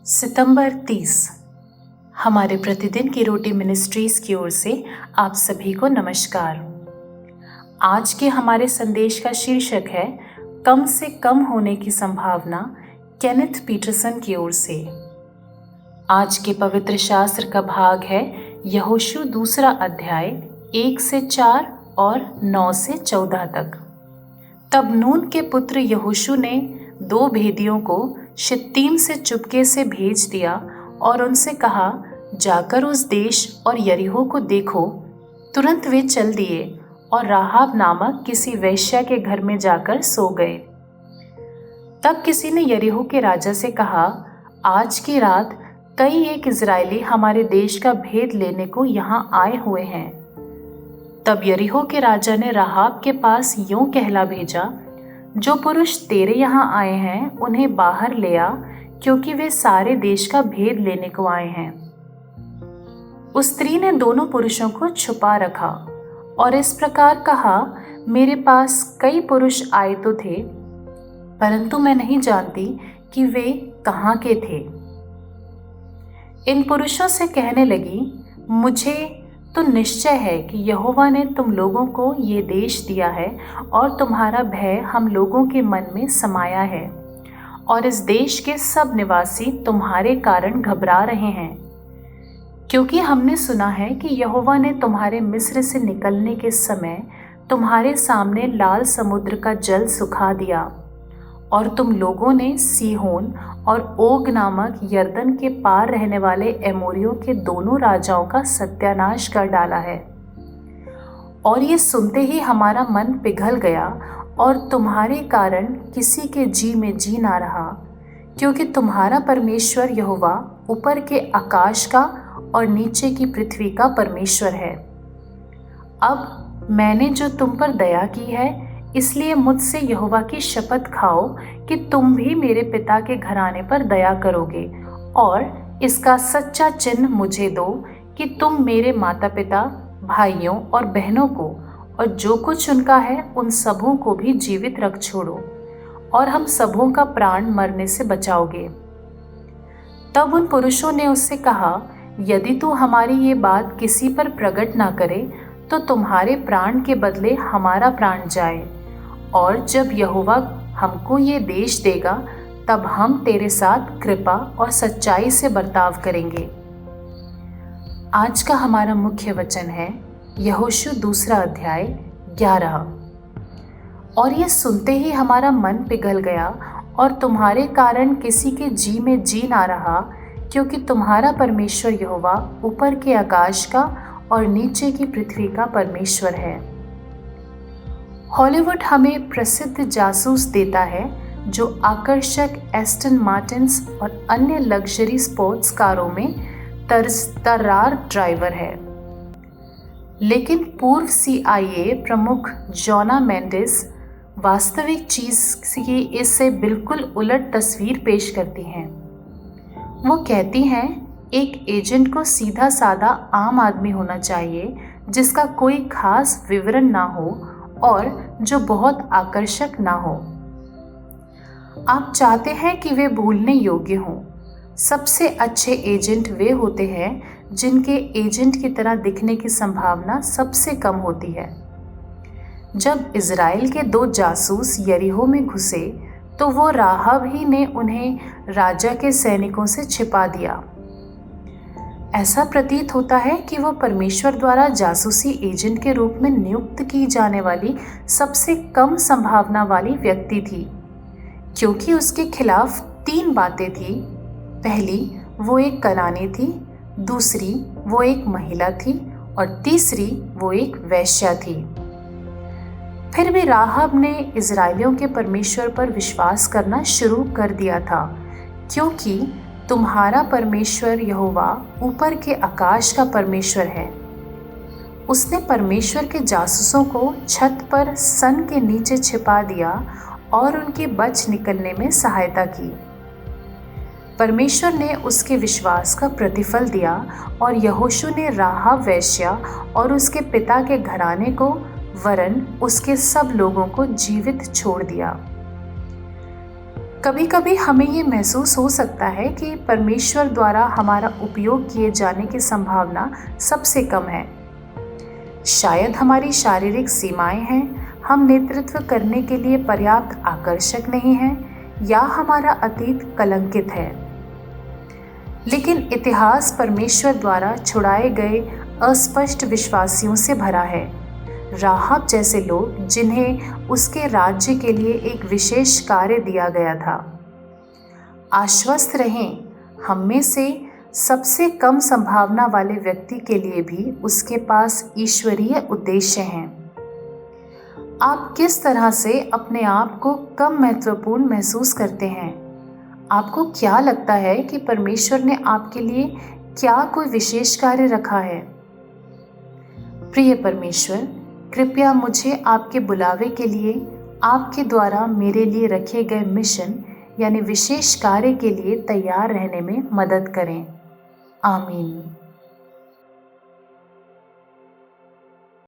सितंबर 30 हमारे प्रतिदिन की रोटी मिनिस्ट्रीज की ओर से आप सभी को नमस्कार। आज के हमारे संदेश का शीर्षक है कम से कम होने की संभावना, केनेथ पीटरसन की ओर से। आज के पवित्र शास्त्र का भाग है यहोशू 2 अध्याय 1 से 4 और 9 से 14 तक। तब नून के पुत्र यहोशू ने 2 भेदियों को शित्तीम से चुपके से भेज दिया और उनसे कहा, जाकर उस देश और यरीहो को देखो। तुरंत वे चल दिए और राहाब नामक किसी वेश्या के घर में जाकर सो गए। तब किसी ने यरीहो के राजा से कहा, आज की रात कई एक इजरायली हमारे देश का भेद लेने को यहाँ आए हुए हैं। तब यरीहो के राजा ने राहाब के पास यूं कहला भेजा, जो पुरुष तेरे यहाँ आए हैं उन्हें बाहर ले आ, क्योंकि वे सारे देश का भेद लेने को आए हैं। उस स्त्री ने दोनों पुरुषों को छुपा रखा और इस प्रकार कहा, मेरे पास कई पुरुष आए तो थे, परंतु मैं नहीं जानती कि वे कहाँ के थे। इन पुरुषों से कहने लगी, मुझे तो निश्चय है कि यहोवा ने तुम लोगों को ये देश दिया है और तुम्हारा भय हम लोगों के मन में समाया है, और इस देश के सब निवासी तुम्हारे कारण घबरा रहे हैं, क्योंकि हमने सुना है कि यहोवा ने तुम्हारे मिस्र से निकलने के समय तुम्हारे सामने लाल समुद्र का जल सुखा दिया, और तुम लोगों ने सीहोन और ओग नामक यरदन के पार रहने वाले एमोरियों के दोनों राजाओं का सत्यानाश कर डाला है। और ये सुनते ही हमारा मन पिघल गया और तुम्हारे कारण किसी के जी में जी ना रहा, क्योंकि तुम्हारा परमेश्वर यहोवा ऊपर के आकाश का और नीचे की पृथ्वी का परमेश्वर है। अब मैंने जो तुम पर दया की है, इसलिए मुझसे यहोवा की शपथ खाओ कि तुम भी मेरे पिता के घराने पर दया करोगे, और इसका सच्चा चिन्ह मुझे दो कि तुम मेरे माता पिता, भाइयों और बहनों को और जो कुछ उनका है उन सबों को भी जीवित रख छोड़ो, और हम सबों का प्राण मरने से बचाओगे। तब उन पुरुषों ने उससे कहा, यदि तू हमारी ये बात किसी पर प्रकट ना करे तो तुम्हारे प्राण के बदले हमारा प्राण जाए, और जब यहोवा हमको ये देश देगा तब हम तेरे साथ कृपा और सच्चाई से बर्ताव करेंगे। आज का हमारा मुख्य वचन है यहोशू 2 अध्याय 11। और ये सुनते ही हमारा मन पिघल गया और तुम्हारे कारण किसी के जी में जी ना रहा, क्योंकि तुम्हारा परमेश्वर यहोवा ऊपर के आकाश का और नीचे की पृथ्वी का परमेश्वर है। हॉलीवुड हमें प्रसिद्ध जासूस देता है जो आकर्षक एस्टन मार्टिन्स और अन्य लग्जरी स्पोर्ट्स कारों में तर्रार ड्राइवर है। लेकिन पूर्व CIA प्रमुख जोना मेंडिस वास्तविक चीज की इससे बिल्कुल उलट तस्वीर पेश करती हैं। वो कहती हैं, एक एजेंट को सीधा साधा आम आदमी होना चाहिए जिसका कोई खास विवरण ना हो और जो बहुत आकर्षक ना हो। आप चाहते हैं कि वे भूलने योग्य हों। सबसे अच्छे एजेंट वे होते हैं जिनके एजेंट की तरह दिखने की संभावना सबसे कम होती है। जब इज़राइल के 2 जासूस यरीहो में घुसे तो वो राहाब ही ने उन्हें राजा के सैनिकों से छिपा दिया। ऐसा प्रतीत होता है कि वो परमेश्वर द्वारा जासूसी एजेंट के रूप में नियुक्त की जाने वाली सबसे कम संभावना वाली व्यक्ति थी, क्योंकि उसके खिलाफ 3 बातें थी। पहली, वो एक कनानी थी, दूसरी, वो एक महिला थी, और तीसरी, वो एक वेश्या थी। फिर भी राहाब ने इजरायलियों के परमेश्वर पर विश्वास करना शुरू कर दिया था, क्योंकि तुम्हारा परमेश्वर यहोवा ऊपर के आकाश का परमेश्वर है। उसने परमेश्वर के जासूसों को छत पर सन के नीचे छिपा दिया और उनके बच निकलने में सहायता की। परमेश्वर ने उसके विश्वास का प्रतिफल दिया और यहोशू ने राहाब वेश्या और उसके पिता के घराने को वरन उसके सब लोगों को जीवित छोड़ दिया। कभी कभी हमें ये महसूस हो सकता है कि परमेश्वर द्वारा हमारा उपयोग किए जाने की संभावना सबसे कम है। शायद हमारी शारीरिक सीमाएं हैं, हम नेतृत्व करने के लिए पर्याप्त आकर्षक नहीं हैं, या हमारा अतीत कलंकित है। लेकिन इतिहास परमेश्वर द्वारा छुड़ाए गए अस्पष्ट विश्वासियों से भरा है। राहब जैसे लोग जिन्हें उसके राज्य के लिए एक विशेष कार्य दिया गया था। आश्वस्त रहें, हम में से सबसे कम संभावना वाले व्यक्ति के लिए भी उसके पास ईश्वरीय उद्देश्य हैं। आप किस तरह से अपने आप को कम महत्वपूर्ण महसूस करते हैं? आपको क्या लगता है कि परमेश्वर ने आपके लिए क्या कोई विशेष कार्य रखा है? प्रिय परमेश्वर, कृपया मुझे आपके बुलावे के लिए आपके द्वारा मेरे लिए रखे गए मिशन यानी विशेष कार्य के लिए तैयार रहने में मदद करें। आमीन।